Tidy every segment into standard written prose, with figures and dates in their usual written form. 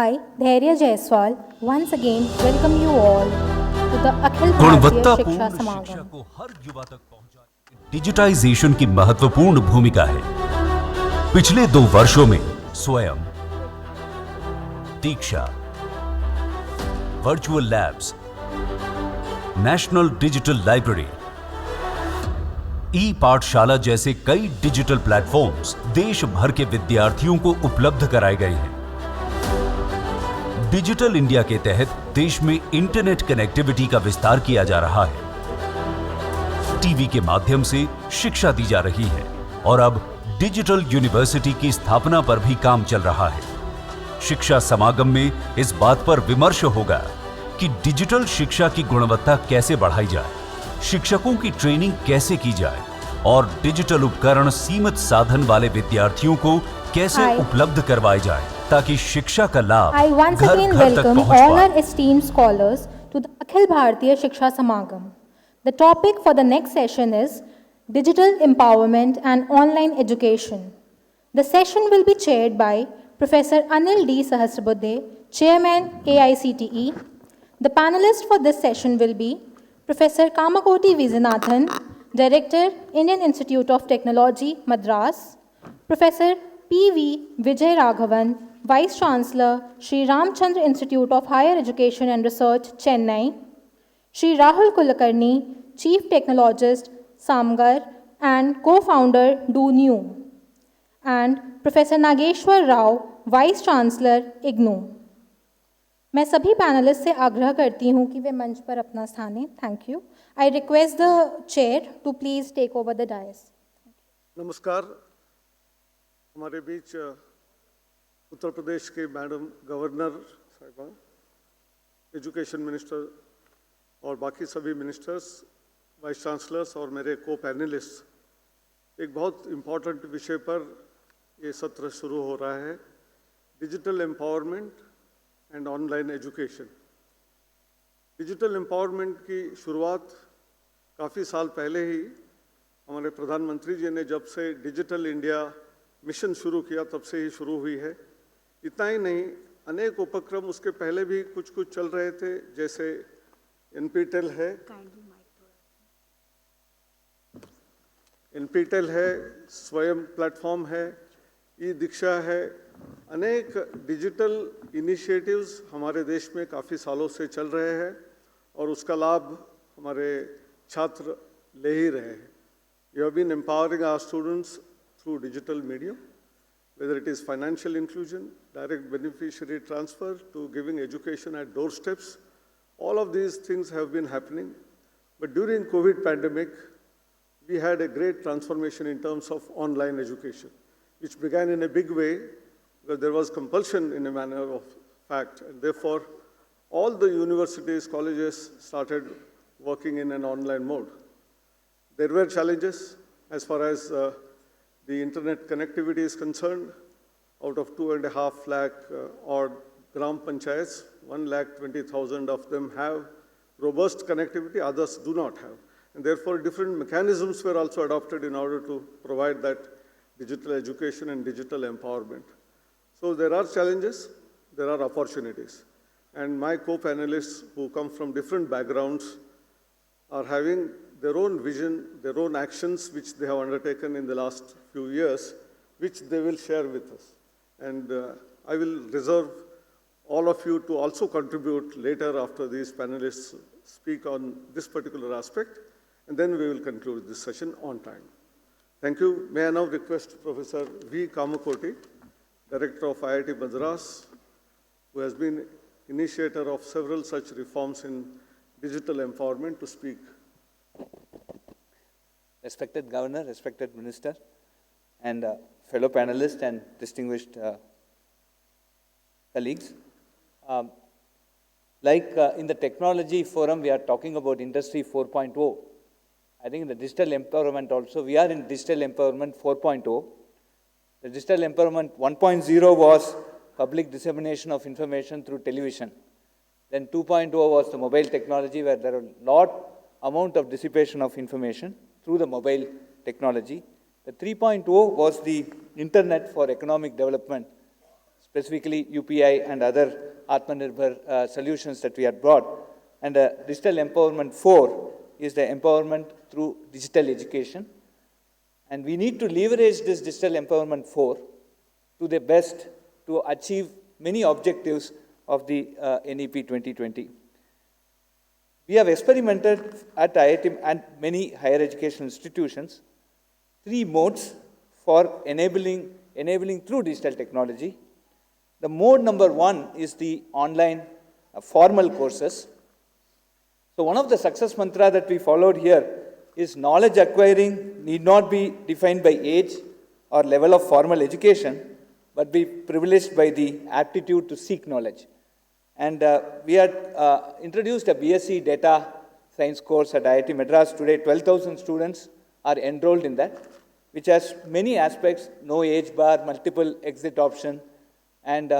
I, Dhairya Jaiswal, once again welcome you all to the Akhil Bharatiya गुणवत्तापूर्ण Shiksha शिक्षा Samagam. को हर युवा तक पहुंचाने डिजिटाइजेशन की महत्वपूर्ण भूमिका है। पिछले 2 वर्षों में Swayam, Diksha, virtual labs, national digital library, e Pathshala जैसे कई डिजिटल प्लेटफॉर्म्स देश भर के विद्यार्थियों को उपलब्ध कराए गए हैं। डिजिटल इंडिया के तहत देश में इंटरनेट कनेक्टिविटी का विस्तार किया जा रहा है। टीवी के माध्यम से शिक्षा दी जा रही है और अब डिजिटल यूनिवर्सिटी की स्थापना पर भी काम चल रहा है। शिक्षा समागम में इस बात पर विमर्श होगा कि डिजिटल शिक्षा की गुणवत्ता कैसे बढ़ाई जाए, शिक्षकों की ट्रेनिंग कैसे की जाए और डिजिटल उपकरण सीमित साधन वाले विद्यार्थियों को कैसे उपलब्ध करवाए जाए ताकि शिक्षा का लाभ I once घर again घर तक welcome पहुंच all पाए। our esteemed scholars to the Akhil Bharatiya Shiksha Samagam. The topic for the next session is Digital Empowerment and Online Education. The session will be chaired by Professor Anil D. Sahasrabuddhe, Chairman AICTE. The panelists for this session will be Professor Kamakoti Vizanathan, Director, Indian Institute of Technology, Madras, Professor P.V. Vijay Raghavan, Vice Chancellor, Sri Ramchandra Institute of Higher Education and Research, Chennai, Sri Rahul Kulakarni, Chief Technologist, Samgar, and co-founder Do New, and Professor Nageshwar Rao, Vice Chancellor, IGNOU. मैं सभी panelist से आग्रह करती हूँ कि वे मंच पर अपना स्थान लें। Thank you. I request the chair to please take over the dais. नमस्कार। हमारे बीच उत्तर प्रदेश के मैडम गवर्नर साहिबान, एजुकेशन मिनिस्टर और बाकी सभी मिनिस्टर्स, वाइस चांसलर्स और मेरे को पैनलिस्ट, एक बहुत इम्पॉर्टेंट विषय पर ये सत्र शुरू हो रहा है, digital empowerment and online education. Digital empowerment की शुरुआत काफ़ी साल पहले ही हमारे प्रधानमंत्री जी ने जब से डिजिटल इंडिया मिशन शुरू किया तब से ही शुरू हुई है। इतना ही नहीं, अनेक उपक्रम उसके पहले भी कुछ चल रहे थे, जैसे एनपीटेल है, स्वयं प्लेटफॉर्म है, ई दीक्षा है। अनेक डिजिटल इनिशिएटिव्स हमारे देश में काफ़ी सालों से चल रहे हैं और उसका लाभ हमारे छात्र ले ही रहे हैं। You have been empowering our students through digital medium, whether it is financial inclusion, direct beneficiary transfer, to giving education at doorsteps. All of these things have been happening. But during COVID pandemic, we had a great transformation in terms of online education, which began in a big way because there was compulsion in a manner of fact. And therefore, all the universities, colleges started working in an online mode. There were challenges as far as the internet connectivity is concerned. Out of 2.5 lakh odd Gram Panchayats, 1,20,000 of them have robust connectivity, others do not have. And therefore, different mechanisms were also adopted in order to provide that digital education and digital empowerment. So there are challenges, there are opportunities. And my co-panelists who come from different backgrounds are having their own vision, their own actions, which they have undertaken in the last few years, which they will share with us. And I will reserve all of you to also contribute later after these panelists speak on this particular aspect, and then we will conclude this session on time. Thank you. May I now request Professor V. Kamakoti, Director of IIT Madras, who has been initiator of several such reforms in digital empowerment, to speak. Respected Governor, respected Minister, and fellow panelists and distinguished colleagues. In the technology forum, we are talking about Industry 4.0. I think in the digital empowerment also, we are in digital empowerment 4.0. The digital empowerment 1.0 was public dissemination of information through television. Then 2.0 was the mobile technology, where there are a lot amount of dissipation of information through the mobile technology. The 3.0 was the internet for economic development, specifically UPI and other Atmanirbhar solutions that we had brought. And Digital Empowerment 4 is the empowerment through digital education. And we need to leverage this Digital Empowerment 4 to the best to achieve many objectives of the NEP 2020. We have experimented at IIT and many higher education institutions 3 modes for enabling through digital technology. The mode number 1 is the online formal courses. So one of the success mantra that we followed here is knowledge acquiring need not be defined by age or level of formal education, but be privileged by the aptitude to seek knowledge. And we had introduced a BSc Data Science course at IIT Madras. Today, 12,000 students are enrolled in that, which has many aspects, no age bar, multiple exit option, and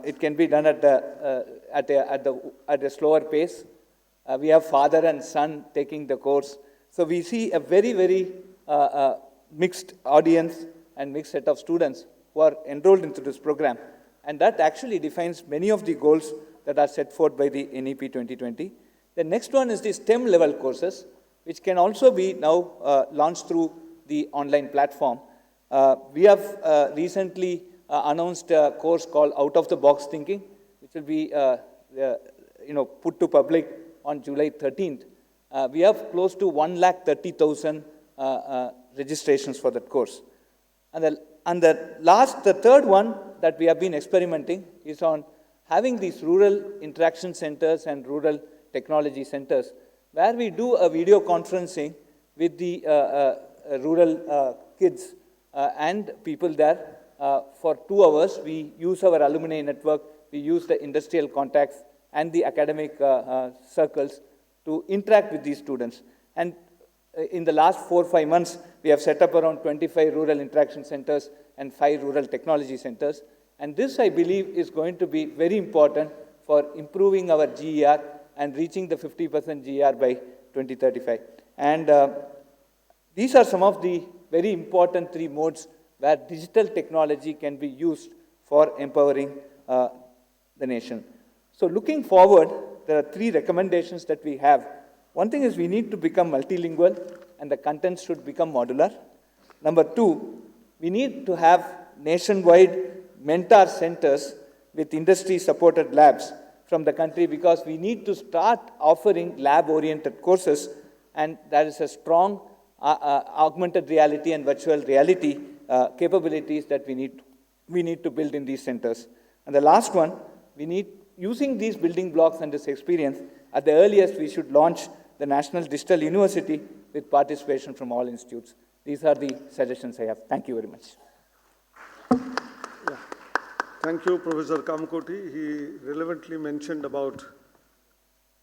it can be done at a slower pace. We have father and son taking the course. So we see a very, very mixed audience and mixed set of students who are enrolled into this program. And that actually defines many of the goals that are set forth by the NEP 2020. The next one is the STEM level courses, which can also be now launched through the online platform. We have recently announced a course called Out of the Box Thinking, which will be put to public on July 13th. We have close to 130,000 registrations for that course. And the third one that we have been experimenting is on having these rural interaction centers and rural technology centers, where we do a video conferencing with the rural kids and people there for 2 hours. We use our alumni network, we use the industrial contacts and the academic circles to interact with these students. And in the last 4 or 5 months, we have set up around 25 rural interaction centers and 5 rural technology centers. And this, I believe, is going to be very important for improving our GER and reaching the 50% GER by 2035. And these are some of the very important 3 modes where digital technology can be used for empowering the nation. So looking forward, there are 3 recommendations that we have. One thing is we need to become multilingual and the content should become modular. Number 2, we need to have nationwide mentor centers with industry-supported labs from the country, because we need to start offering lab-oriented courses, and there is a strong augmented reality and virtual reality capabilities that we need to build in these centers. And the last one, we need, using these building blocks and this experience, at the earliest we should launch the National Digital University with participation from all institutes. These are the suggestions I have. Thank you very much. Yeah. Thank you, Professor Kamakoti. He relevantly mentioned about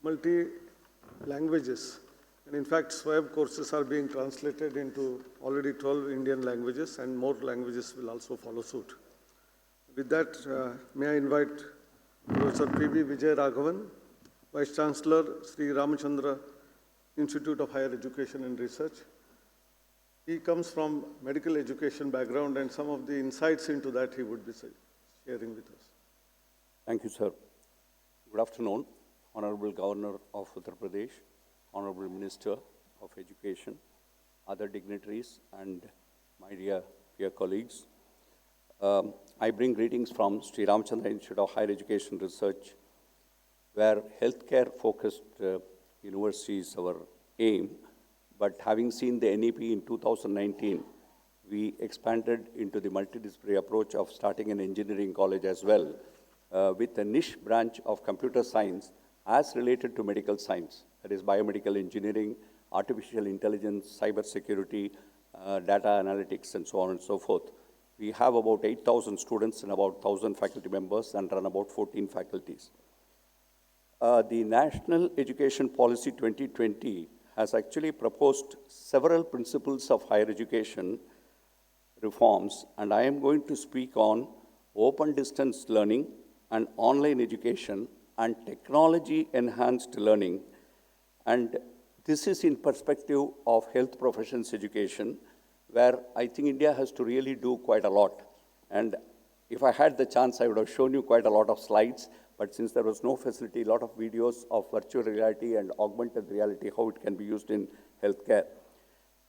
multi-languages. And in fact, SWAYAM courses are being translated into already 12 Indian languages, and more languages will also follow suit. With that, may I invite Professor P.B. Vijay Raghavan, Vice Chancellor, Sri Ramachandra Institute of Higher Education and Research. He comes from medical education background, and some of the insights into that he would be sharing with us. Thank you, sir. Good afternoon, Honorable Governor of Uttar Pradesh, Honorable Minister of Education, other dignitaries, and my dear colleagues. I bring greetings from Sri Ramachandra Institute of Higher Education Research, where healthcare-focused university is our aim. But having seen the NEP in 2019, we expanded into the multidisciplinary approach of starting an engineering college as well, with a niche branch of computer science as related to medical science, that is biomedical engineering, artificial intelligence, cyber security, data analytics, and so on and so forth. We have about 8,000 students and about 1,000 faculty members and run about 14 faculties. The National Education Policy 2020 has actually proposed several principles of higher education reforms, and I am going to speak on open distance learning and online education and technology-enhanced learning. And this is in perspective of health professions education, where I think India has to really do quite a lot. And If I had the chance, I would have shown you quite a lot of slides, but since there was no facility, a lot of videos of virtual reality and augmented reality, how it can be used in healthcare.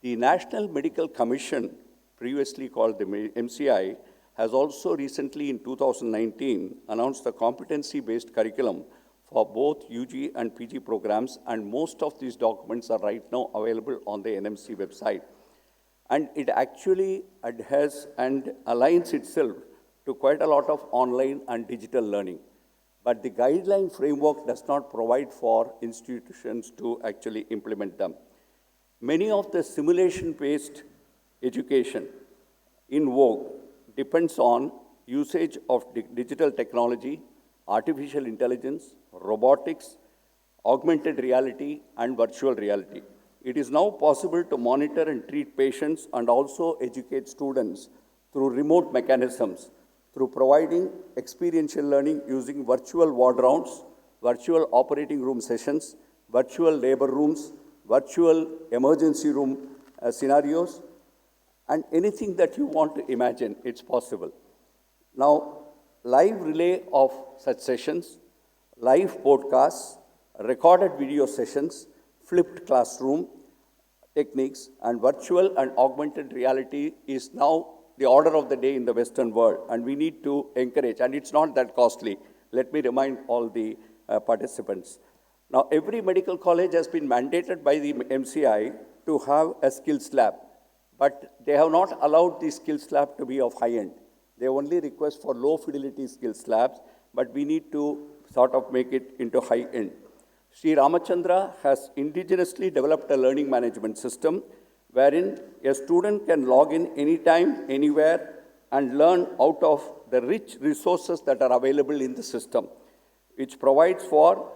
The National Medical Commission, previously called the MCI, has also recently in 2019 announced the competency-based curriculum for both UG and PG programs, and most of these documents are right now available on the NMC website. And it actually adheres and aligns itself to quite a lot of online and digital learning. But the guideline framework does not provide for institutions to actually implement them. Many of the simulation-based education in vogue depends on usage of digital technology, artificial intelligence, robotics, augmented reality, and virtual reality. It is now possible to monitor and treat patients and also educate students through remote mechanisms, through providing experiential learning using virtual ward rounds, virtual operating room sessions, virtual labor rooms, virtual emergency room scenarios, and anything that you want to imagine, it's possible. Now, live relay of such sessions, live podcasts, recorded video sessions, flipped classroom techniques, and virtual and augmented reality is now the order of the day in the Western world, and we need to encourage, and it's not that costly. Let me remind all the participants. Now, every medical college has been mandated by the MCI to have a skills lab, but they have not allowed the skills lab to be of high end. They only request for low fidelity skills labs, but we need to sort of make it into high end. Sri Ramachandra has indigenously developed a learning management system wherein a student can log in anytime, anywhere, and learn out of the rich resources that are available in the system, which provides for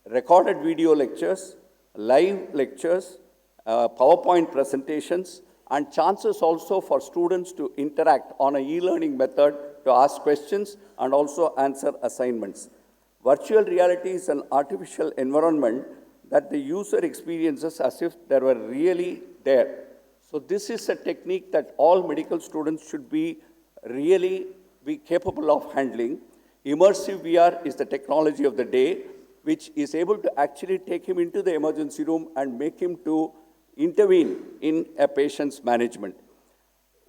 recorded video lectures, live lectures, PowerPoint presentations, and chances also for students to interact on an e-learning method to ask questions and also answer assignments. Virtual reality is an artificial environment that the user experiences as if they were really there. So this is a technique that all medical students should be really be capable of handling. Immersive VR is the technology of the day, which is able to actually take him into the emergency room and make him to intervene in a patient's management.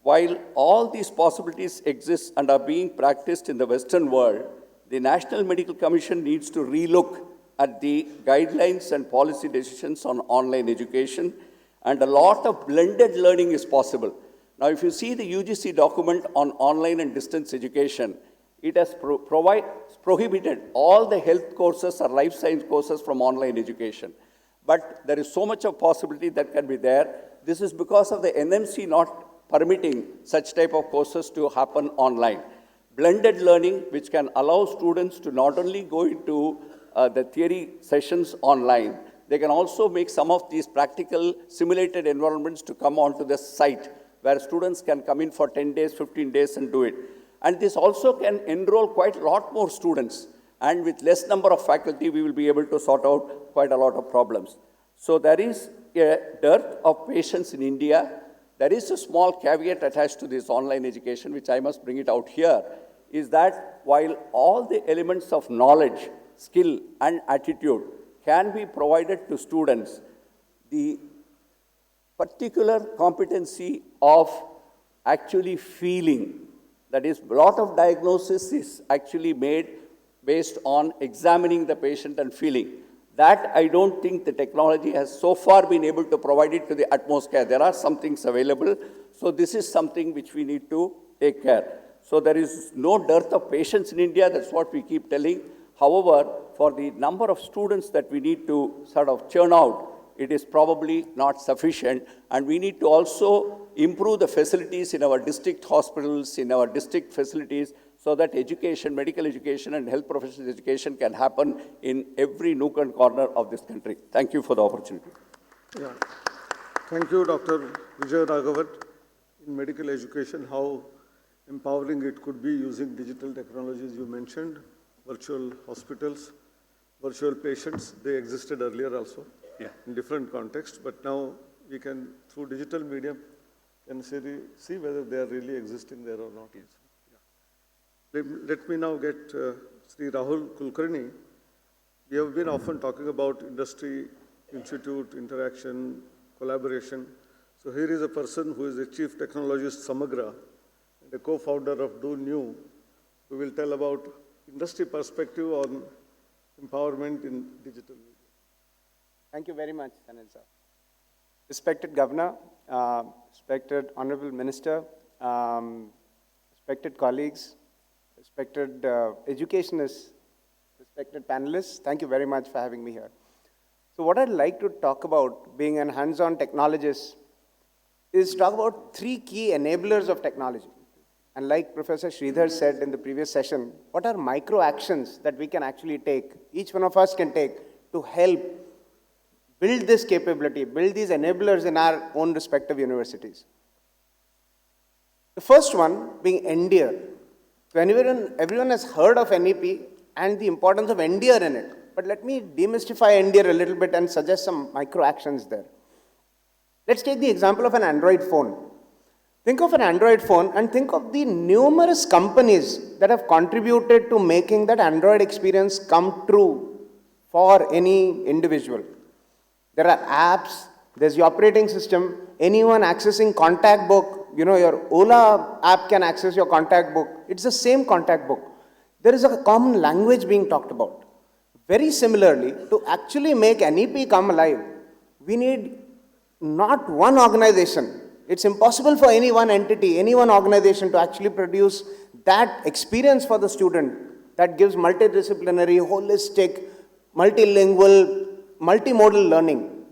While all these possibilities exist and are being practiced in the Western world, the National Medical Commission needs to relook at the guidelines and policy decisions on online education, and a lot of blended learning is possible. Now, if you see the UGC document on online and distance education, it has prohibited all the health courses or life science courses from online education. But there is so much of possibility that can be there. This is because of the NMC not permitting such type of courses to happen online. Blended learning, which can allow students to not only go into the theory sessions online, they can also make some of these practical simulated environments to come onto the site where students can come in for 10 days, 15 days and do it. And this also can enroll quite a lot more students. And with less number of faculty, we will be able to sort out quite a lot of problems. So there is a dearth of patience in India. There is a small caveat attached to this online education, which I must bring it out here, is that while all the elements of knowledge, skill, and attitude can be provided to students, the particular competency of actually feeling, that is, a lot of diagnosis is actually made based on examining the patient and feeling. That I don't think the technology has so far been able to provide it to the utmost care. There are some things available, so this is something which we need to take care. So there is no dearth of patients in India, that's what we keep telling. However, for the number of students that we need to sort of churn out, it is probably not sufficient, and we need to also improve the facilities in our district hospitals, in our district facilities, so that education, medical education and health professional education can happen in every nook and corner of this country. Thank you for the opportunity. Yeah. Thank you, Dr. Vijay Raghavan. In medical education, how empowering it could be using digital technologies you mentioned, virtual hospitals, virtual patients, they existed earlier also in different contexts, but now we can, through digital medium, can see whether they are really existing there or not. Let me now get Sri Rahul Kulkarni. We have been often talking about industry, institute, interaction, collaboration. So here is a person who is the chief technologist Samagra and a co-founder of Do New, who will tell about industry perspective on empowerment in digital media. Thank you very much, Sanil sir. Respected Governor, respected Honorable Minister, respected colleagues, respected educationists, respected panelists, thank you very much for having me here. So what I'd like to talk about, being a hands-on technologist, is talk about three key enablers of technology. And like Professor Sridhar said in the previous session, what are micro actions that we can actually take, each one of us can take to help build this capability, build these enablers in our own respective universities. The first one being NDEAR. So everyone has heard of NEP and the importance of NDEAR in it. But let me demystify NDEAR a little bit and suggest some micro actions there. Let's take the example of an Android phone. Think of an Android phone and think of the numerous companies that have contributed to making that Android experience come true for any individual. There are apps, there's the operating system, anyone accessing contact book, your Ola app can access your contact book. It's the same contact book. There is a common language being talked about. Very similarly, to actually make NEP come alive, we need not one organization. It's impossible for any one entity, any one organization to actually produce that experience for the student that gives multidisciplinary, holistic, multilingual, multimodal learning.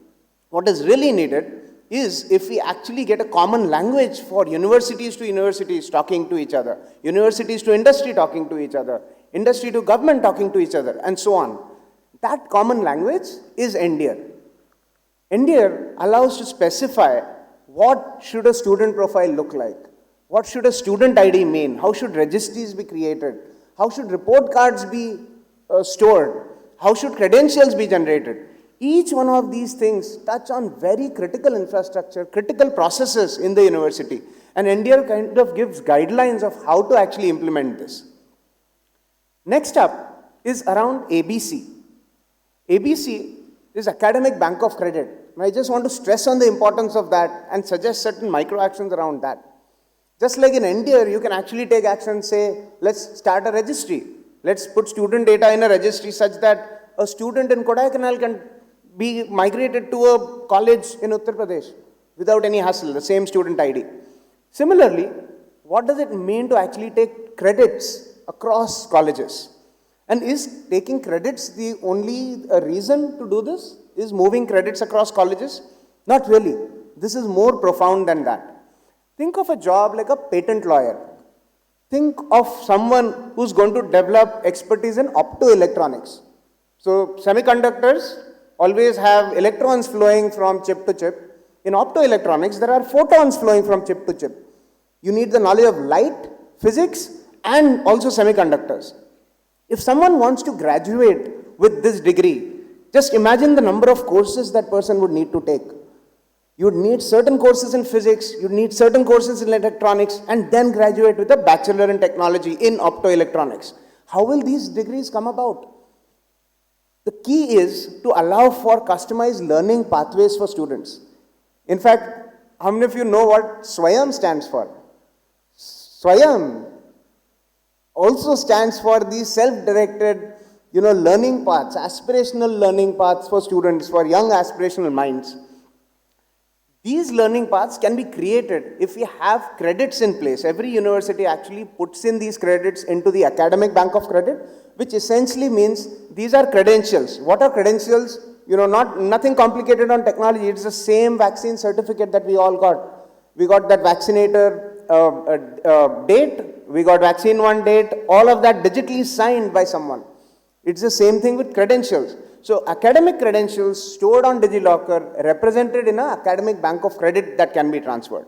What is really needed is if we actually get a common language for universities to universities talking to each other, universities to industry talking to each other, industry to government talking to each other, and so on. That common language is NDEAR. NDEAR allows to specify what should a student profile look like, what should a student ID mean, how should registries be created, how should report cards be stored, how should credentials be generated. Each one of these things touch on very critical infrastructure, critical processes in the university. And NDEAR kind of gives guidelines of how to actually implement this. Next up is around ABC. ABC is Academic Bank of Credit. And I just want to stress on the importance of that and suggest certain micro actions around that. Just like in NDEAR, you can actually take action and say, let's start a registry. Let's put student data in a registry such that a student in Kodaikanal can be migrated to a college in Uttar Pradesh without any hassle, the same student ID. Similarly, what does it mean to actually take credits across colleges? And is taking credits the only reason to do this? Is moving credits across colleges? Not really. This is more profound than that. Think of a job like a patent lawyer. Think of someone who's going to develop expertise in optoelectronics. So semiconductors always have electrons flowing from chip to chip. In optoelectronics, there are photons flowing from chip to chip. You need the knowledge of light, physics, and also semiconductors. If someone wants to graduate with this degree, just imagine the number of courses that person would need to take. You would need certain courses in physics, you'd need certain courses in electronics, and then graduate with a bachelor in technology in optoelectronics. How will these degrees come about? The key is to allow for customized learning pathways for students. In fact, how many of you know what SWAYAM stands for? SWAYAM also stands for the self-directed, learning paths, aspirational learning paths for students, for young aspirational minds. These learning paths can be created if we have credits in place. Every university actually puts in these credits into the Academic Bank of Credit, which essentially means these are credentials. What are credentials? Nothing complicated on technology. It's the same vaccine certificate that we all got. We got that vaccinator date, we got vaccine 1 date, all of that digitally signed by someone. It's the same thing with credentials. So academic credentials stored on DigiLocker, represented in an Academic Bank of Credit that can be transferred.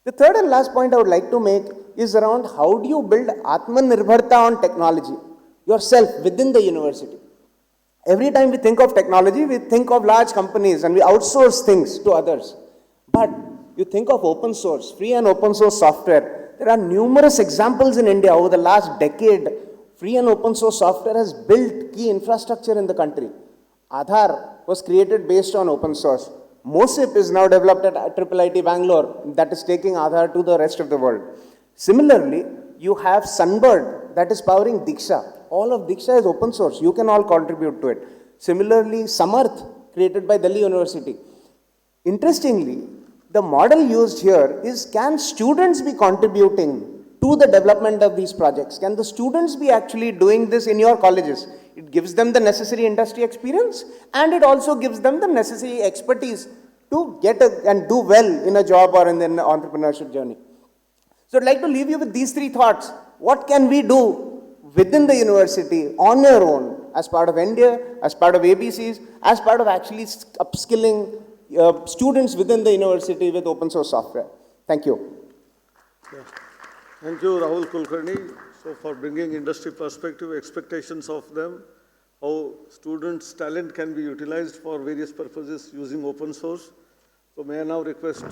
The third and last point I would like to make is around how do you build Atmanirbharta on technology, yourself within the university. Every time we think of technology, we think of large companies and we outsource things to others. But you think of open source, free and open source software, there are numerous examples in India over the last decade. Free and open source software has built key infrastructure in the country. Aadhaar was created based on open source. MOSIP is now developed at IIIT Bangalore that is taking Aadhaar to the rest of the world. Similarly, you have Sunbird that is powering Diksha. All of Diksha is open source. You can all contribute to it. Similarly, Samarth, created by Delhi University. Interestingly, the model used here is, can students be contributing to the development of these projects? Can the students be actually doing this in your colleges? It gives them the necessary industry experience, and it also gives them the necessary expertise to get and do well in a job or in an entrepreneurship journey. So I'd like to leave you with these three thoughts. What can we do within the university on your own, as part of India, as part of ABCs, as part of actually upskilling students within the university with open source software? Thank you. Thank you, Rahul Kulkarni, so for bringing industry perspective, expectations of them, how students' talent can be utilized for various purposes using open source. So may I now request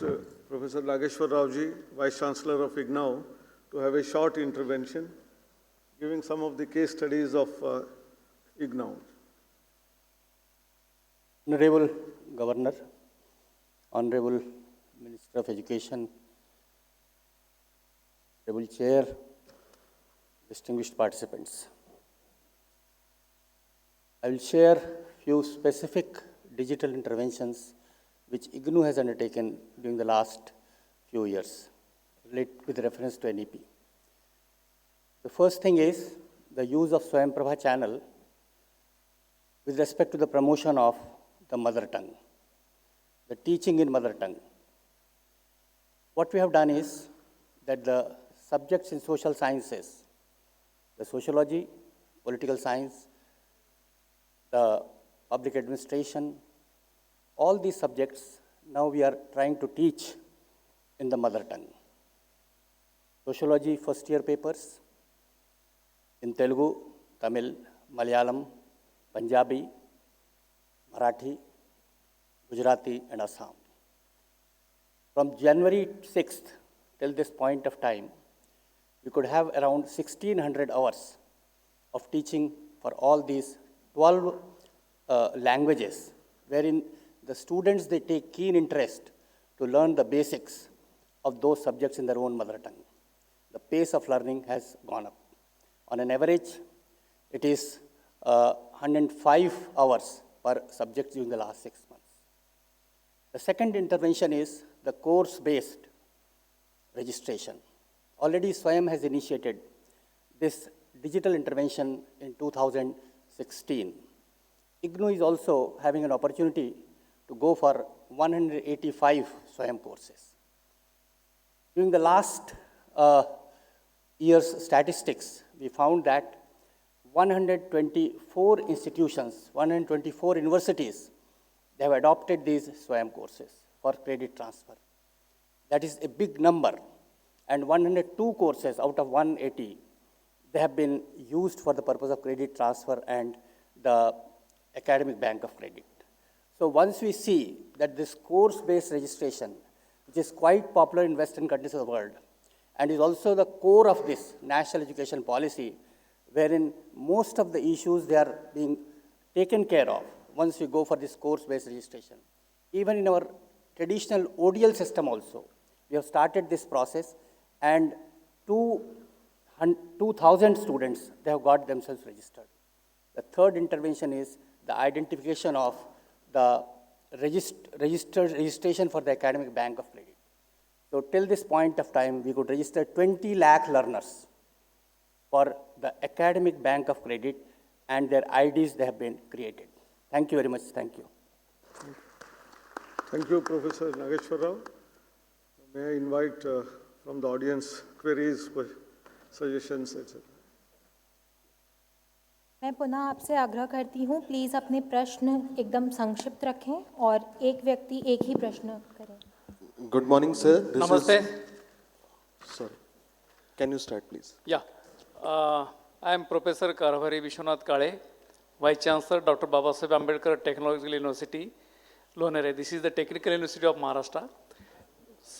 Professor Nageshwar Rao ji, Vice Chancellor of IGNOU, to have a short intervention, giving some of the case studies of IGNOU. Honorable Governor, Honorable Minister of Education, Honorable Chair, distinguished participants. I will share few specific digital interventions which IGNOU has undertaken during the last few years with reference to NEP. The first thing is the use of Swayamprabha channel with respect to the promotion of the mother tongue, the teaching in mother tongue. What we have done is that the subjects in social sciences, the sociology, political science, the public administration, all these subjects now we are trying to teach in the mother tongue. Sociology first year papers in Telugu, Tamil, Malayalam, Punjabi, Marathi, Gujarati and Assam. From January 6th till this point of time, we could have around 1600 hours of teaching for all these 12 languages, wherein the students, they take keen interest to learn the basics of those subjects in their own mother tongue. The pace of learning has gone up. On an average, it is 105 hours per subject during the last 6 months. The second intervention is the course-based registration. Already Swayam has initiated this digital intervention in 2016. IGNOU is also having an opportunity to go for 185 Swayam courses. During the last year's statistics, we found that 124 institutions, 124 universities, they have adopted these Swayam courses for credit transfer. That is a big number. And 102 courses out of 180, they have been used for the purpose of credit transfer and the academic bank of credit. So once we see that this course-based registration, which is quite popular in Western countries of the world, and is also the core of this national education policy, wherein most of the issues they are being taken care of once we go for this course-based registration. Even in our traditional ODL system also, we have started this process, and 2,000 students, they have got themselves registered. The third intervention is the identification of the registration for the academic bank of credit. So till this point of time, we could register 20 lakh learners for the academic bank of credit, and their IDs, they have been created. Thank you very much. Thank you. Thank you, Professor Nageshwar Rao. May I invite from the audience queries, suggestions, etc. मैं पुनः आपसे आग्रह करती हूँ, please अपने प्रश्न एकदम संक्षिप्त रखें और एक व्यक्ति एक ही प्रश्न करें. Good morning, sir. This Namaste. Sorry. Can you start, please? Yeah. I am Professor Karvari Vishwanath Kale, Vice Chancellor, Dr. Babasaheb Ambedkar Technological University, Lonere. This is the Technical University of Maharashtra.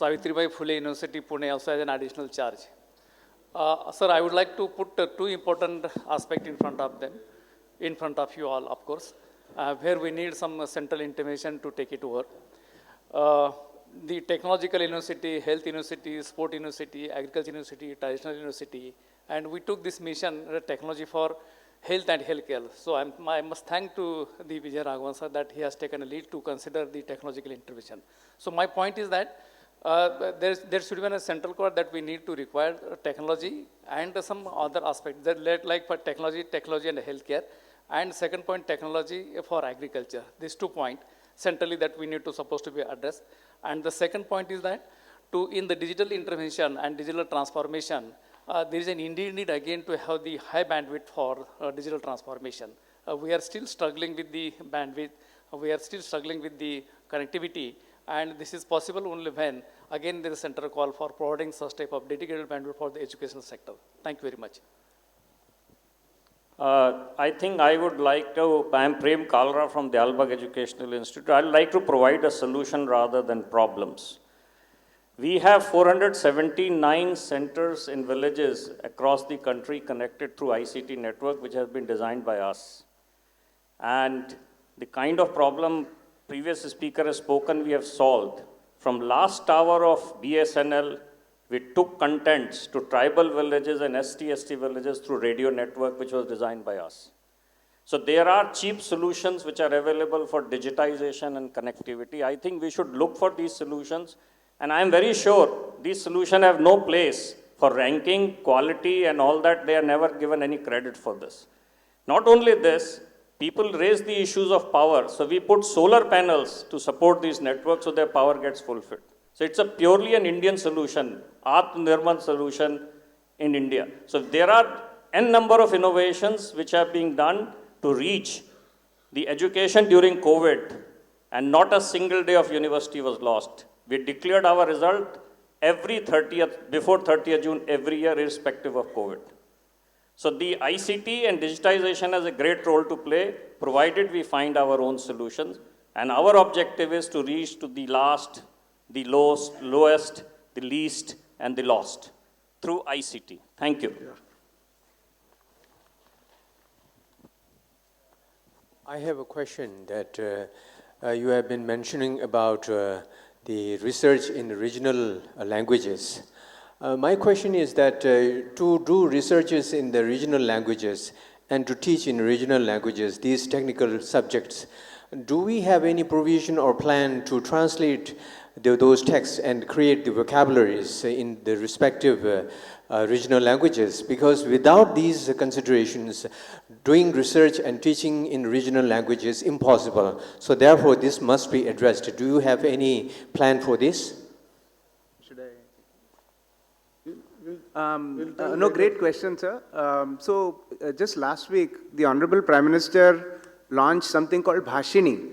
Savitribai Phule University, Pune, also as an additional charge. Sir, I would like to put two important aspects in front of them, in front of you all, of course, where we need some central intervention to take it over. The technological university, health university, sport university, agriculture university, traditional university, and we took this mission, technology for health and healthcare. So I must thank to the Vijay Raghavan sir that he has taken a lead to consider the technological intervention. So my point is that there should be a central core that we need to require technology and some other aspects that like for technology and healthcare, and second point, technology for agriculture. These 2 points centrally that we need to supposed to be addressed. And the second point is that in the digital intervention and digital transformation, there is an indeed need again to have the high bandwidth for digital transformation. We are still struggling with the bandwidth, we are still struggling with the connectivity, and this is possible only when, again, there is a central call for providing such type of dedicated bandwidth for the educational sector. Thank you very much. I think I would like to, I am Prem Kalra from the Albag Educational Institute. I would like to provide a solution rather than problems. We have 479 centers in villages across the country connected through ICT network, which has been designed by us. And the kind of problem previous speaker has spoken, we have solved. From last tower of BSNL, we took contents to tribal villages and ST villages through radio network, which was designed by us. So there are cheap solutions which are available for digitization and connectivity. I think we should look for these solutions. And I am very sure these solutions have no place for ranking, quality, and all that. They are never given any credit for this. Not only this, people raise the issues of power. So we put solar panels to support these networks so their power gets fulfilled. So it's a purely an Indian solution, Atmanirbhar solution in India. So there are n number of innovations which are being done to reach the education during COVID, and not a single day of university was lost. We declared our result every 30th, before 30th June every year, irrespective of COVID. So the ICT and digitization has a great role to play, provided we find our own solutions. And our objective is to reach to the last, the lowest, the least, and the lost through ICT. Thank you. I have a question that you have been mentioning about the research in regional languages. My question is that to do researches in the regional languages and to teach in regional languages, these technical subjects, do we have any provision or plan to translate those texts and create the vocabularies in the respective regional languages? Because without these considerations, doing research and teaching in regional languages is impossible. So therefore, this must be addressed. Do you have any plan for this? Should I? No, great question, sir. Just last week, the Honorable Prime Minister launched something called Bhashini.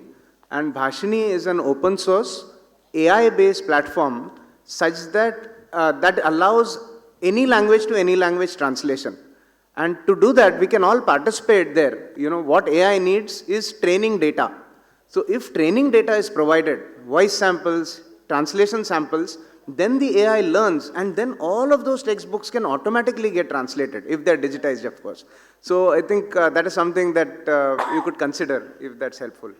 And Bhashini is an open source, AI-based platform such that that allows any language to any language translation. And to do that, we can all participate there. You know, what AI needs is training data. So if training data is provided, voice samples, translation samples, then the AI learns, and then all of those textbooks can automatically get translated, if they're digitized, of course. So I think that is something that you could consider, if that's helpful.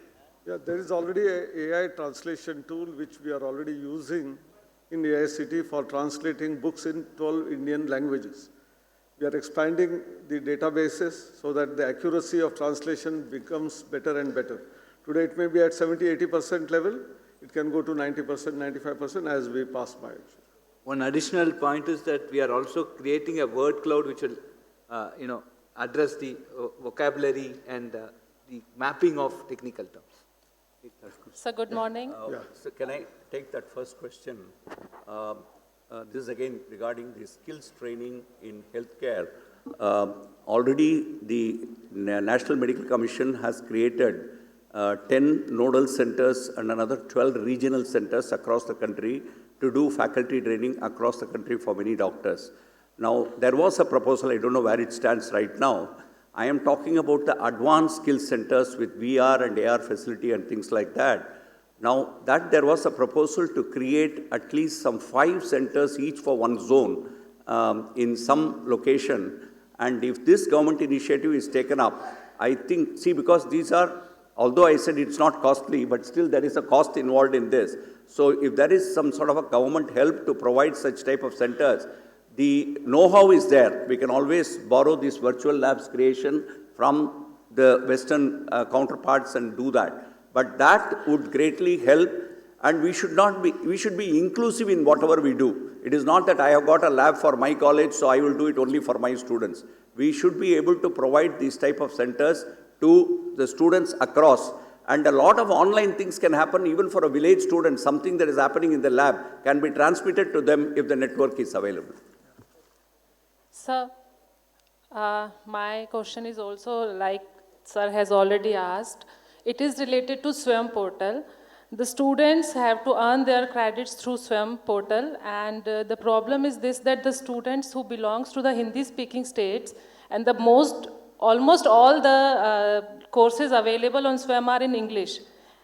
Yeah, there is already an AI translation tool which we are already using in the AICT for translating books in 12 Indian languages. We are expanding the databases so that the accuracy of translation becomes better and better. Today it may be at 70–80% level. It can go to 90%, 95% as we pass by. One additional point is that we are also creating a word cloud which will, address the vocabulary and the mapping of technical terms. Sir, good morning. So can I take that first question? This is again regarding the skills training in healthcare. Already the National Medical Commission has created 10 nodal centers and another 12 regional centers across the country to do faculty training across the country for many doctors. Now, there was a proposal, I don't know where it stands right now. I am talking about the advanced skill centers with VR and AR facility and things like that. Now, that there was a proposal to create at least some 5 centers each for one zone in some location. And if this government initiative is taken up, I think, see, because these are, although I said it's not costly, but still there is a cost involved in this. So if there is some sort of a government help to provide such type of centers, the know-how is there. We can always borrow this virtual labs creation from the Western counterparts and do that. But that would greatly help, and we should be inclusive in whatever we do. It is not that I have got a lab for my college, so I will do it only for my students. We should be able to provide these type of centers to the students across. And a lot of online things can happen even for a village student. Something that is happening in the lab can be transmitted to them if the network is available. Sir, my question is also like sir has already asked. It is related to SWAYAM portal. The students have to earn their credits through SWAYAM portal, and the problem is this, that the students who belongs to the Hindi-speaking states, and almost all the courses available on SWAYAM are in English.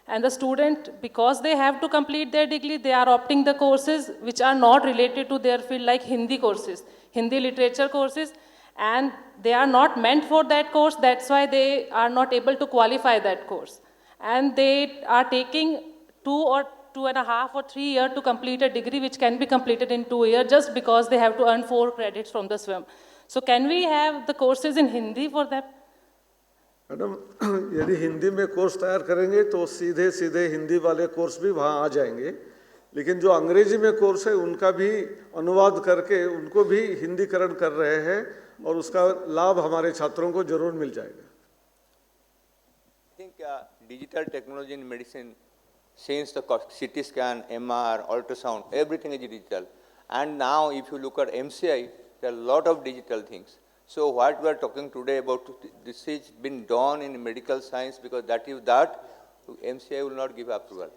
And the student, because they have to complete their degree, they are opting the courses which are not related to their field, like Hindi courses, Hindi literature courses, and they are not meant for that course. That's why they are not able to qualify that course. And they are taking 2 or 2.5 or 3 years to complete a degree which can be completed in 2 years just because they have to earn 4 credits from the SWAYAM. So can we have the courses in Hindi for them? Madam, यदि हिंदी में course तैयार करेंगे तो सीधे सीधे हिंदी वाले course भी वहाँ आ जाएंगे, लेकिन जो अंग्रेजी में कोर्स है उनका भी अनुवाद करके उनको भी हिंदीकरण कर रहे हैं और उसका लाभ हमारे छात्रों को जरूर मिल जाएगा. I think digital technology in medicine, since the CT scan, MR, ultrasound, everything is digital. And now if you look at MCI, there are a lot of digital things. So what we are talking today about, this has been done in medical science, because that MCI will not give approval.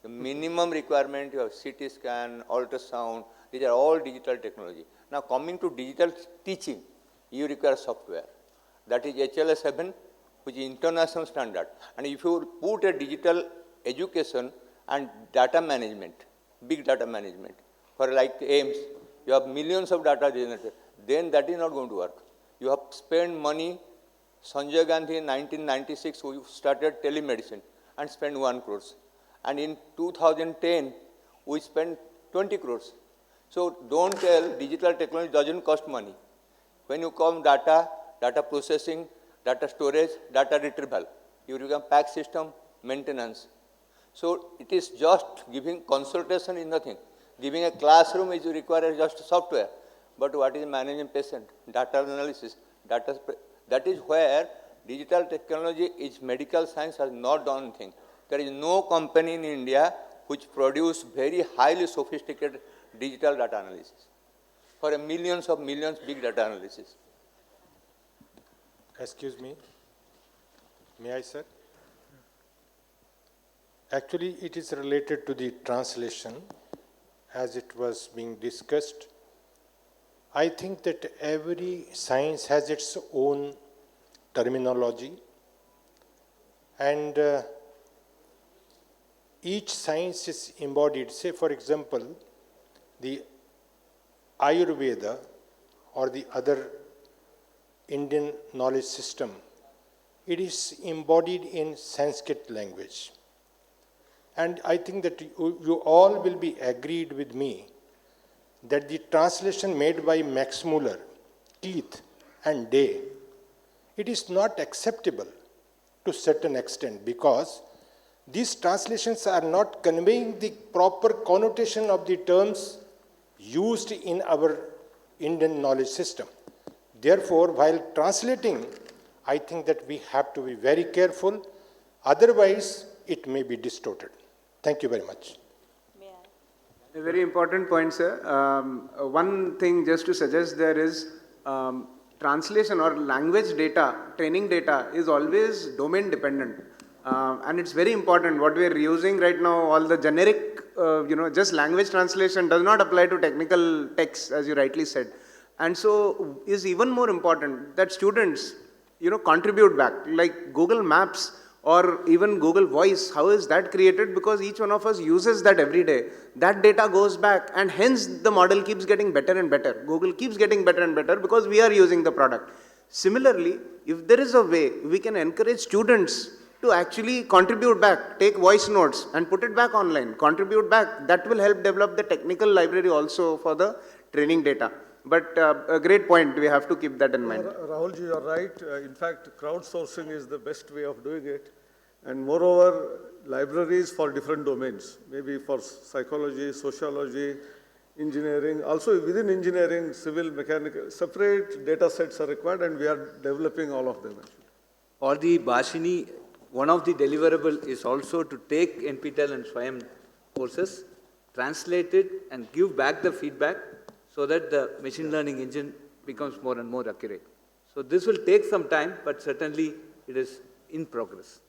The minimum requirement, you have CT scan, ultrasound, these are all digital technology. Now coming to digital teaching, you require software. That is HLS7, which is international standard. And if you put a digital education and data management, big data management, for like AIMS, you have millions of data generated, then that is not going to work. You have spent money. Sanjay Gandhi in 1996, we started telemedicine and spent 1 crore. And in 2010, we spent 20 crores. So don't tell digital technology doesn't cost money. When you come data processing, data storage, data retrieval, you become PAC system, maintenance. So it is just giving consultation is nothing. Giving a classroom is required just software. But what is managing patient? Data analysis. That is where digital technology is medical science has not done anything. There is no company in India which produce very highly sophisticated digital data analysis for millions of millions big data analysis. Excuse me. May I, sir? Actually, it is related to the translation as it was being discussed. I think that every science has its own terminology, and each science is embodied. Say, for example, the Ayurveda or the other Indian knowledge system, it is embodied in Sanskrit language. And I think that you all will be agreed with me that the translation made by Max Muller, Keith, and Day, it is not acceptable to a certain extent, because these translations are not conveying the proper connotation of the terms used in our Indian knowledge system. Therefore, while translating, I think that we have to be very careful, otherwise it may be distorted. Thank you very much. A very important point, sir. One thing just to suggest there is translation or language data, training data is always domain dependent. And it's very important what we are using right now, all the generic, just language translation does not apply to technical texts, as you rightly said. And so is even more important that students, contribute back, like Google Maps Or even Google Voice, how is that created? Because each one of us uses that every day. That data goes back, and hence the model keeps getting better and better. Google keeps getting better and better because we are using the product. Similarly, if there is a way we can encourage students to actually contribute back, take voice notes and put it back online, contribute back, that will help develop the technical library also for the training data. But a great point, we have to keep that in mind. Rahulji, you are right. In fact, crowdsourcing is the best way of doing it. And moreover, libraries for different domains, maybe for psychology, sociology, engineering. Also within engineering, civil, mechanical, separate data sets are required, and we are developing all of them actually. For the Bhashini, one of the deliverable is also to take NPTEL and SWAYAM courses, translate it and give back the feedback so that the machine learning engine becomes more and more accurate. So this will take some time, but certainly it is in progress.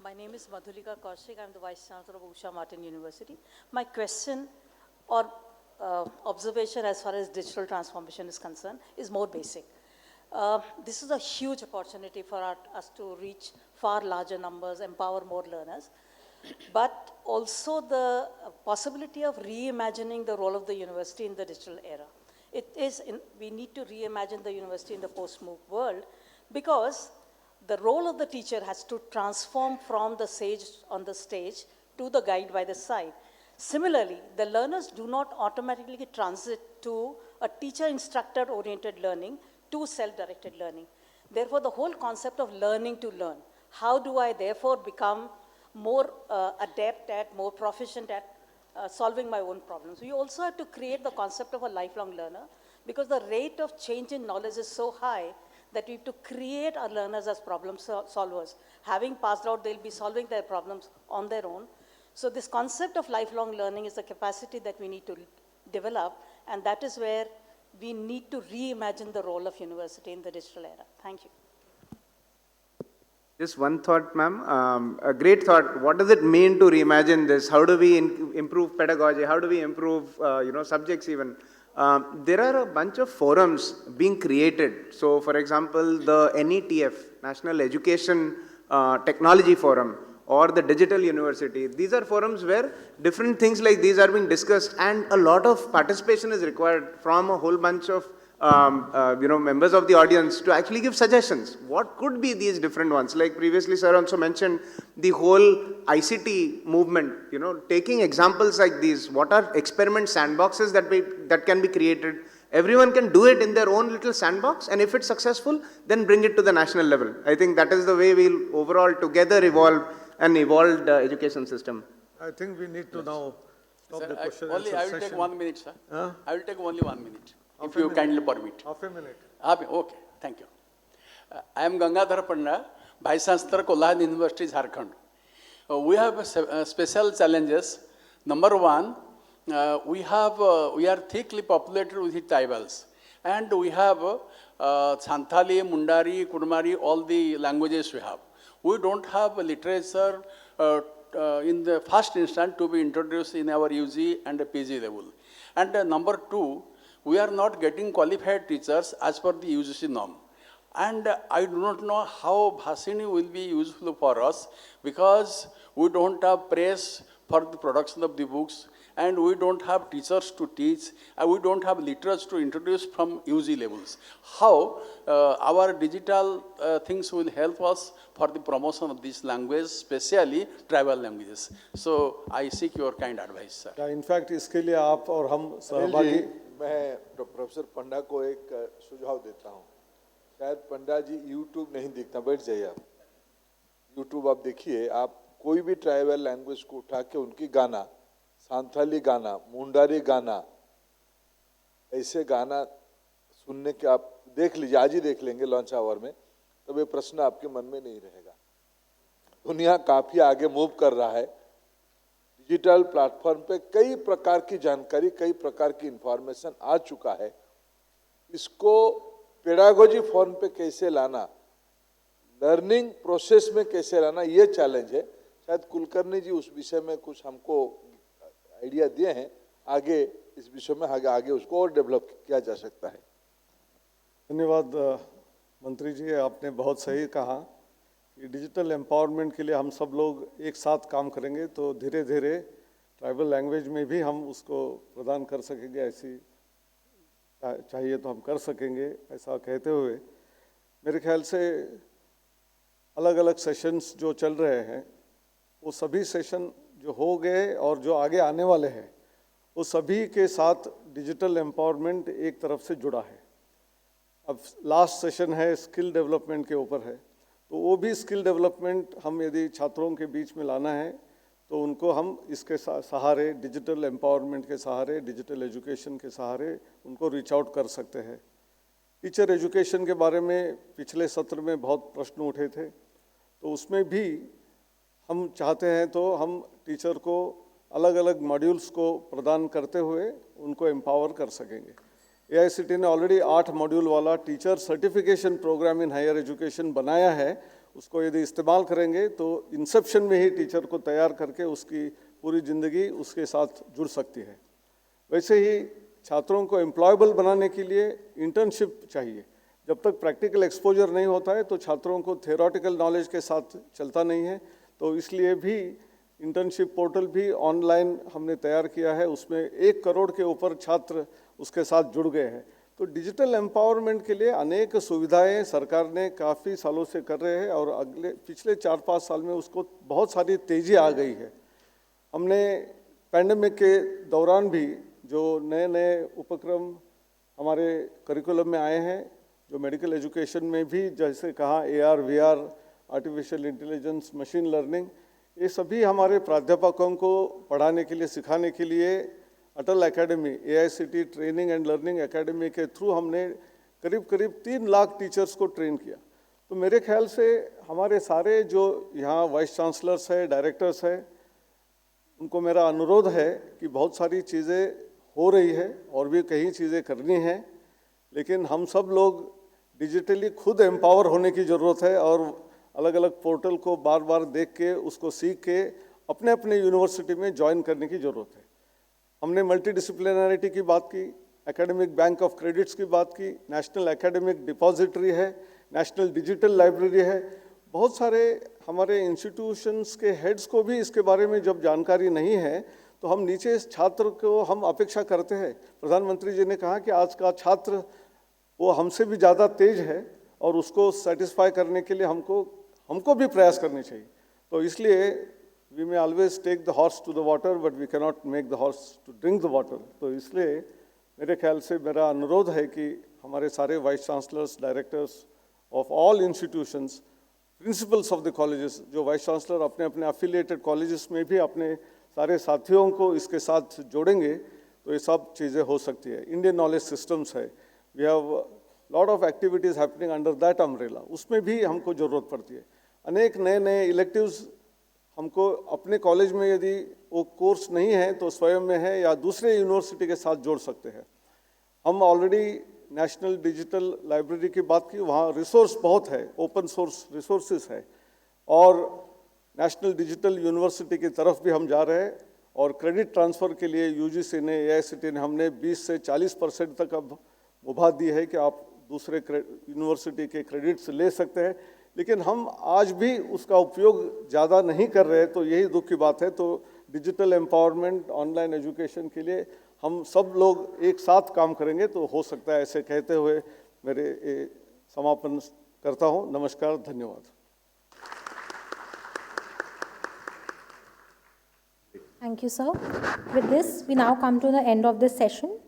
My name is Madhulika Kaushik. I'm the Vice Chancellor of Usha Martin University. My question or observation as far as digital transformation is concerned is more basic. This is a huge opportunity for us to reach far larger numbers, empower more learners, but also the possibility of reimagining the role of the university in the digital era. We need to reimagine the university in the post-MOOC world, because the role of the teacher has to transform from the sage on the stage to the guide by the side. Similarly, the learners do not automatically transit to a teacher-instructor oriented learning to self-directed learning. Therefore, the whole concept of learning to learn, how do I therefore become more adept at, more proficient at solving my own problems? We also have to create the concept of a lifelong learner, because the rate of change in knowledge is so high that we have to create our learners as problem solvers. Having passed out, they'll be solving their problems on their own. So this concept of lifelong learning is the capacity that we need to develop, and that is where we need to reimagine the role of university in the digital era. Thank you. Just one thought, ma'am. A great thought. What does it mean to reimagine this? How do we improve pedagogy? How do we improve, subjects even? There are a bunch of forums being created. So, for example, the NETF, National Education Technology Forum, or the Digital University. These are forums where different things like these are being discussed, and a lot of participation is required from a whole bunch of members of the audience to actually give suggestions. What could be these different ones? Like previously, sir also mentioned the whole ICT movement, taking examples like these. What are experiment sandboxes that can be created? Everyone can do it in their own little sandbox, and if it's successful, then bring it to the national level. I think that is the way we'll overall together evolve an evolved education system. I think we need to now stop the question and Only I will take 1 minute, sir. I will take only 1 minute, if you kindly permit. Half a minute. Okay, thank you. I am Gangadhar Pandya, Vice Chancellor, Kolhapur University, Jharkhand. We have special challenges. Number one, we are thickly populated with tribals, and we have Santali, Mundari, Kurmari, all the languages we have. We don't have literature in the first instance to be introduced in our UG and PG level. And number two, we are not getting qualified teachers as per the UGC norm. And I do not know how Bhashini will be useful for us, because we don't have press for the production of the books, and we don't have teachers to teach, and we don't have literatures to introduce from UG levels. How our digital things will help us for the promotion of this language, especially tribal languages? So I seek your kind advice, sir. Yeah, in fact, इसके लिए आप और हम सहभागी. मैं professor पंडा को एक सुझाव देता हूँ. शायद पंडा जी YouTube नहीं दिखता, बैठ जाइए आप. YouTube आप देखिए, आप कोई भी ट्राइबल लैंग्वेज को उठा के उनकी गाना, सांथाली गाना, मुंडारी गाना, ऐसे गाना सुनने के आप देख लीजिए, आज ही देख लेंगे लॉन्च आवर में, तब ये प्रश्न आपके मन में नहीं रहेगा. दुनिया काफी आगे मूव कर रहा है. डिजिटल प्लेटफॉर्म पे कई प्रकार की जानकारी, कई प्रकार की इंफॉर्मेशन आ चुका है. इसको पेडागोजी फॉर्म पे कैसे लाना, लर्निंग प्रोसेस में कैसे लाना, ये चैलेंज है. शायद कुलकर्णी जी उस विषय में कुछ हमको आइडिया दिए हैं. आगे इस विषय में आगे उसको और डेवलप किया जा सकता है. धन्यवाद मंत्री जी, आपने बहुत सही कहा. कि डिजिटल एम्पावरमेंट के लिए हम सब लोग एक साथ काम करेंगे तो धीरे धीरे ट्राइबल लैंग्वेज में भी हम उसको प्रदान कर सकेंगे, ऐसी चाहिए तो हम कर सकेंगे। ऐसा कहते हुए मेरे ख्याल से अलग अलग सेशंस जो चल रहे हैं वो सभी सेशन जो हो गए और जो आगे आने वाले हैं वो सभी के साथ डिजिटल एम्पावरमेंट एक तरफ से जुड़ा है। अब लास्ट सेशन है स्किल डेवलपमेंट के ऊपर है, तो वो भी स्किल डेवलपमेंट हम यदि छात्रों के बीच में लाना है तो उनको हम इसके सहारे, डिजिटल एम्पावरमेंट के सहारे, डिजिटल एजुकेशन के सहारे उनको रीच आउट कर सकते हैं। टीचर एजुकेशन के बारे में पिछले सत्र में बहुत प्रश्न उठे थे, तो उसमें भी हम चाहते हैं तो हम टीचर को अलग अलग मॉड्यूल्स को प्रदान करते हुए उनको एम्पावर कर सकेंगे। AICTE ने ऑलरेडी 8 मॉड्यूल वाला teacher certification programme in higher education बनाया है। उसको यदि इस्तेमाल करेंगे तो इंसेप्शन में ही टीचर को तैयार करके उसकी पूरी ज़िंदगी उसके साथ जुड़ सकती है। वैसे ही छात्रों को एम्प्लॉयबल बनाने के लिए इंटर्नशिप चाहिए। जब तक प्रैक्टिकल एक्सपोजर नहीं होता है तो छात्रों को थियोरेटिकल नॉलेज के साथ चलता नहीं है, तो इसलिए भी इंटर्नशिप पोर्टल भी ऑनलाइन हमने तैयार किया है। उसमें 1 करोड़ के ऊपर छात्र उसके साथ जुड़ गए हैं। तो डिजिटल एम्पावरमेंट के लिए अनेक सुविधाएं सरकार ने काफ़ी सालों से कर रहे हैं और पिछले 4-5 साल में उसको बहुत सारी तेज़ी आ गई है। हमने पैंडेमिक के दौरान भी जो नए नए उपक्रम हमारे करिकुलम में आए हैं, जो मेडिकल एजुकेशन में भी जैसे कहा AR, VR, artificial intelligence, machine learning, ये सभी हमारे प्राध्यापकों को पढ़ाने के लिए, सिखाने के लिए Atal academy, AICTE training and learning academy के थ्रू हमने करीब 3 लाख टीचर्स को ट्रेन किया। तो मेरे ख्याल से हमारे सारे जो यहाँ वाइस चांसलर्स हैं, डायरेक्टर्स हैं, उनको मेरा अनुरोध है कि बहुत सारी चीज़ें हो रही है और भी कई चीज़ें करनी हैं, लेकिन हम सब लोग डिजिटली खुद एम्पावर होने की ज़रूरत है और अलग अलग पोर्टल को बार बार देख के उसको सीख के अपने अपने यूनिवर्सिटी में ज्वाइन करने की ज़रूरत है। हमने मल्टी डिसिप्लिनरिटी की बात की, एकेडमिक बैंक ऑफ क्रेडिट्स की बात की, नेशनल एकेडमिक डिपॉजिटरी है, नेशनल डिजिटल लाइब्रेरी है। बहुत सारे हमारे इंस्टीट्यूशंस के हेड्स को भी इसके बारे में जब जानकारी नहीं है तो हम नीचे छात्र को हम अपेक्षा करते हैं। प्रधानमंत्री जी ने कहा कि आज का छात्र वो हमसे भी ज़्यादा तेज है और उसको सेटिस्फाई करने के लिए हमको भी प्रयास करने चाहिए। तो इसलिए we may always take the horse to the water but we cannot make the horse to drink the water. तो इसलिए मेरे ख्याल से मेरा अनुरोध है कि हमारे सारे vice chancellors, directors of all institutions, principals of the colleges, जो वाइस चांसलर अपने अपने एफिलिएटेड कॉलेजेस में भी अपने सारे साथियों को इसके साथ जोड़ेंगे तो ये सब चीज़ें हो सकती है। इंडियन नॉलेज सिस्टम्स है, we have lot of activities happening under that umbrella, उसमें भी हमको ज़रूरत पड़ती है। अनेक नए नए इलेक्टिव्स हमको अपने कॉलेज में यदि वो कोर्स नहीं है तो स्वयं में है या दूसरे यूनिवर्सिटी के साथ जोड़ सकते हैं। हम ऑलरेडी नेशनल डिजिटल लाइब्रेरी की बात की, वहाँ रिसोर्स बहुत है, ओपन सोर्स रिसोर्सेज है, और नेशनल डिजिटल यूनिवर्सिटी की तरफ भी हम जा रहे हैं। और क्रेडिट ट्रांसफ़र के लिए UGC ने, AICTE ने हमने 20 से 40% तक अब मुभा दी है कि आप दूसरे यूनिवर्सिटी के क्रेडिट्स ले सकते हैं, लेकिन हम आज भी उसका उपयोग ज़्यादा नहीं कर रहे, तो यही दुख की बात है। तो डिजिटल एम्पावरमेंट, ऑनलाइन एजुकेशन के लिए हम सब लोग एक साथ काम करेंगे तो हो सकता है। ऐसे कहते हुए मेरे समापन करता हूँ। नमस्कार, धन्यवाद। Thank you, sir. With this, we now come to the end of this session.